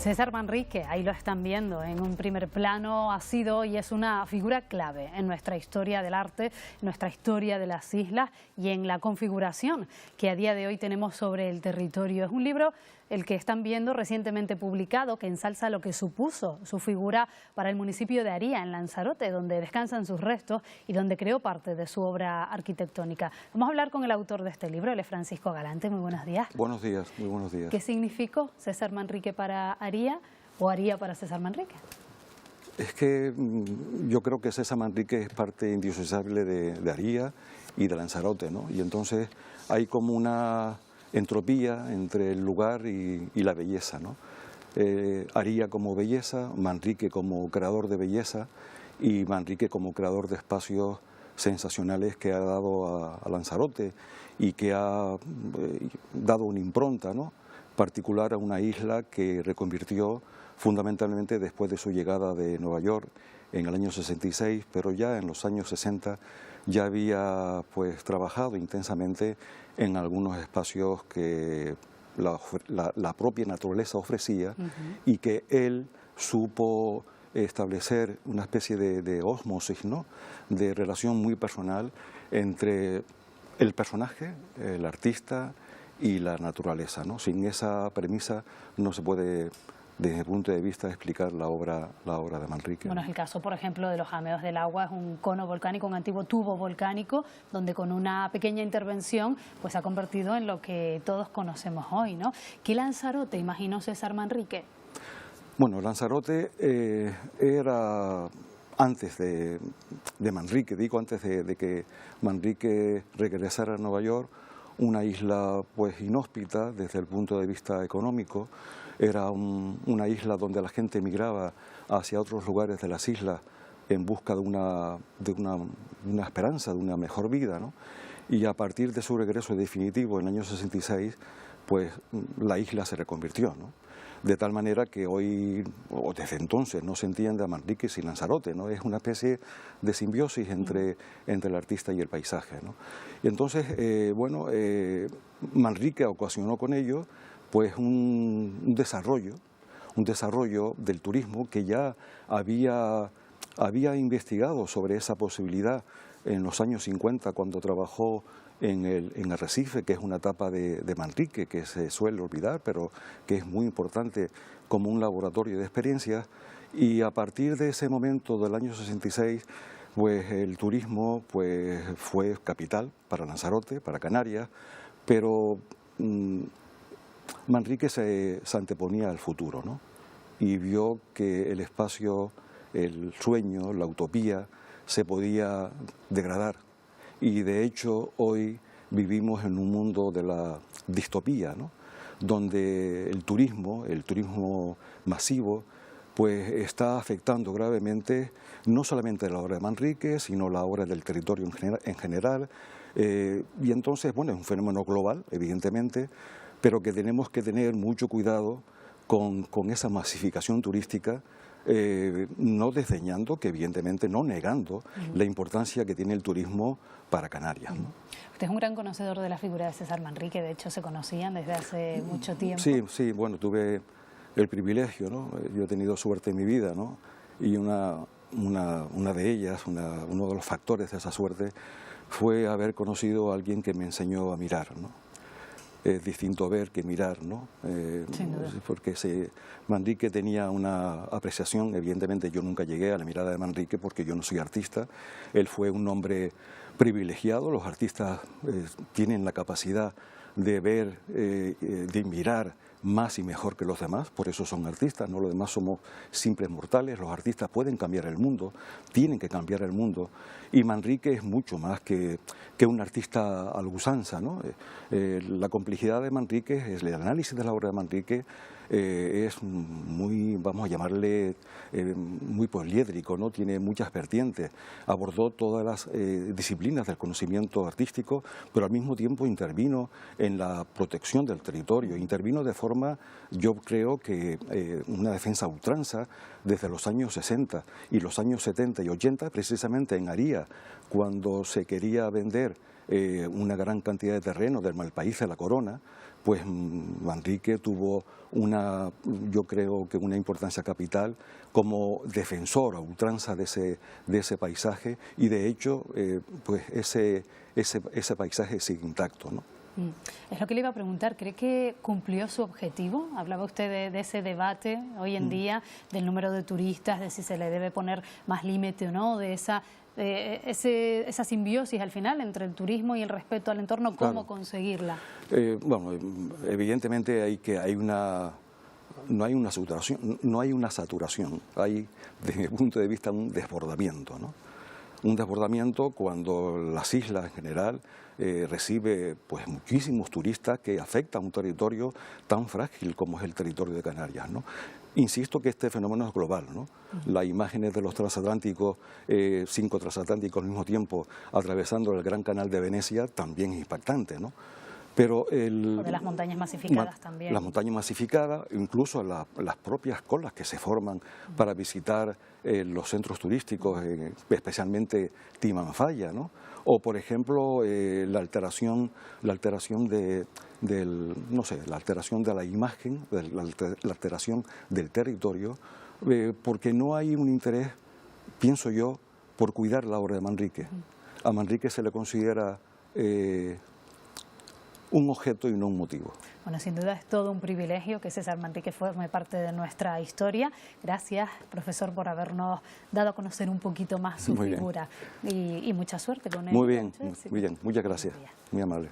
César Manrique, ahí lo están viendo, en un primer plano ha sido y es una figura clave en nuestra historia del arte, nuestra historia de las islas y en la configuración que a día de hoy tenemos sobre el territorio. Es un libro, el que están viendo, recientemente publicado, que ensalza lo que supuso su figura para el municipio de Aría, en Lanzarote, donde descansan sus restos y donde creó parte de su obra arquitectónica. Vamos a hablar con el autor de este libro, él es Francisco Galante. Muy buenos días. Buenos días, muy buenos días. ¿Qué significó César Manrique para Aría o Aría para César Manrique? Es que yo creo que César Manrique es parte indisociable de Aría y de Lanzarote, ¿no? Y entonces hay como una entropía entre el lugar y la belleza, ¿no? Aría como belleza, Manrique como creador de belleza y Manrique como creador de espacios sensacionales que ha dado a Lanzarote y que ha dado una impronta, ¿no?, particular a una isla que reconvirtió fundamentalmente después de su llegada de Nueva York en el año 66, pero ya en los años 60 ya había pues trabajado intensamente en algunos espacios que la propia naturaleza ofrecía y que él supo establecer una especie de ósmosis, ¿no?, de relación muy personal entre el personaje, el artista y la naturaleza, ¿no? Sin esa premisa no se puede, desde mi punto de vista, explicar la obra de Manrique. Bueno, es el caso, por ejemplo, de los jameos del agua. Es un cono volcánico, un antiguo tubo volcánico, donde con una pequeña intervención pues se ha convertido en lo que todos conocemos hoy, ¿no? ¿Qué Lanzarote imaginó César Manrique? Bueno, Lanzarote era antes de Manrique, digo antes de que Manrique regresara a Nueva York, una isla pues inhóspita desde el punto de vista económico. Era una isla donde la gente emigraba hacia otros lugares de las islas en busca de una esperanza, de una mejor vida, ¿no? Y a partir de su regreso definitivo en el año 66, pues la isla se reconvirtió, ¿no? De tal manera que hoy, o desde entonces, no se entiende a Manrique sin Lanzarote, ¿no? Es una especie de simbiosis entre el artista y el paisaje, ¿no? Y entonces, Manrique ocasionó con ello pues un desarrollo del turismo que ya había investigado sobre esa posibilidad en los años 50 cuando trabajó en Arrecife, que es una etapa de Manrique que se suele olvidar, pero que es muy importante como un laboratorio de experiencias. Y a partir de ese momento del año 66, pues el turismo pues fue capital para Lanzarote, para Canarias, pero Manrique se anteponía al futuro, ¿no? Y vio que el espacio, el sueño, la utopía se podía degradar. Y de hecho hoy vivimos en un mundo de la distopía, ¿no?, donde el turismo masivo, pues está afectando gravemente no solamente la obra de Manrique, sino la obra del territorio en general. Y entonces, bueno, es un fenómeno global, evidentemente, pero que tenemos que tener mucho cuidado con esa masificación turística, no desdeñando, que evidentemente no negando la importancia que tiene el turismo para Canarias, ¿no? Usted es un gran conocedor de la figura de César Manrique, de hecho se conocían desde hace mucho tiempo. Sí, bueno, tuve el privilegio, ¿no? Yo he tenido suerte en mi vida, ¿no? Y una de ellas, uno de los factores de esa suerte fue haber conocido a alguien que me enseñó a mirar, ¿no? Es distinto ver que mirar, ¿no? Porque Manrique tenía una apreciación, evidentemente yo nunca llegué a la mirada de Manrique porque yo no soy artista. Él fue un hombre privilegiado, los artistas tienen la capacidad de ver, de mirar más y mejor que los demás, por eso son artistas, no los demás somos simples mortales. Los artistas pueden cambiar el mundo, tienen que cambiar el mundo, y Manrique es mucho más que un artista a la usanza, ¿no? La complejidad de Manrique, el análisis de la obra de Manrique es muy, vamos a llamarle, muy poliédrico, ¿no? Tiene muchas vertientes, abordó todas las disciplinas del conocimiento artístico, pero al mismo tiempo intervino en la protección del territorio, intervino de forma, yo creo que una defensa a ultranza desde los años 60 y los años 70 y 80, precisamente en Aría, cuando se quería vender una gran cantidad de terreno del Malpaís de la Corona, pues Manrique tuvo yo creo que una importancia capital como defensor a ultranza de ese paisaje, y de hecho pues ese paisaje sigue intacto, ¿no? Es lo que le iba a preguntar, ¿cree que cumplió su objetivo? Hablaba usted de ese debate hoy en día, del número de turistas, de si se le debe poner más límite o no, de esa simbiosis al final entre el turismo y el respeto al entorno, ¿cómo Claro. conseguirla? Bueno, evidentemente no hay una saturación, hay desde mi punto de vista un desbordamiento, ¿no? Un desbordamiento cuando las islas en general recibe pues muchísimos turistas, que afecta a un territorio tan frágil como es el territorio de Canarias, ¿no? Insisto que este fenómeno es global, ¿no? Las imágenes de los transatlánticos, 5 transatlánticos al mismo tiempo atravesando el Gran Canal de Venecia, también es impactante, ¿no? Pero O de las montañas masificadas también. Las montañas masificadas, incluso las propias colas que se forman para visitar los centros turísticos, especialmente Timanfaya, ¿no? O por ejemplo la alteración de la imagen, la alteración del territorio, porque no hay un interés, pienso yo, por cuidar la obra de Manrique. A Manrique se le considera un objeto y no un motivo. Bueno, sin duda es todo un privilegio que César Manrique forme parte de nuestra historia. Gracias, profesor, por habernos dado a conocer un poquito más su figura. Y mucha suerte con él. Muy bien, muchas gracias. Muy amable.